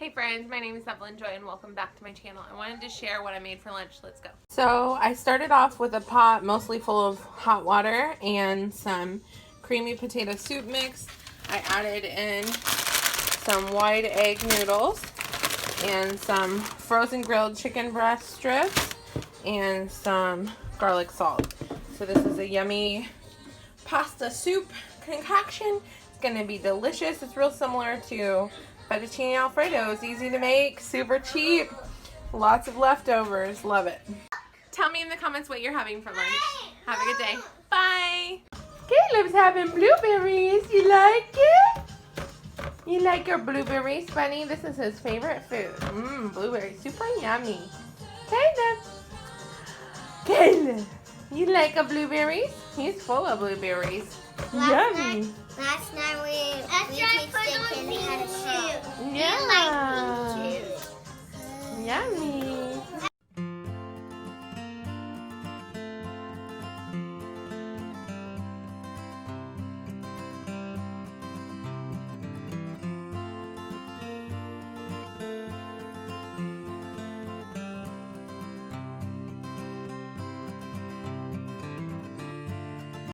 Hey friends, my name is Evelyn Joy and welcome back to my channel. I wanted to share what I made for lunch. Let's go. So I started off with a pot mostly full of hot water and some creamy potato soup mix. I added in some white egg noodles and some frozen grilled chicken breast strips and some garlic salt. So this is a yummy pasta soup concoction. It's going to be delicious. It's real similar to fettuccine alfredo. It's easy to make, super cheap, lots of leftovers. Love it. Tell me in the comments what you're having for lunch. Have a good day. Bye. Caleb's having blueberries. You like it? You like your blueberries, Bunny? This is his favorite food. Blueberries, super yummy. Caleb, you like a blueberries? He's full of blueberries. Yummy. Last night we tasted and had a shell. Yeah.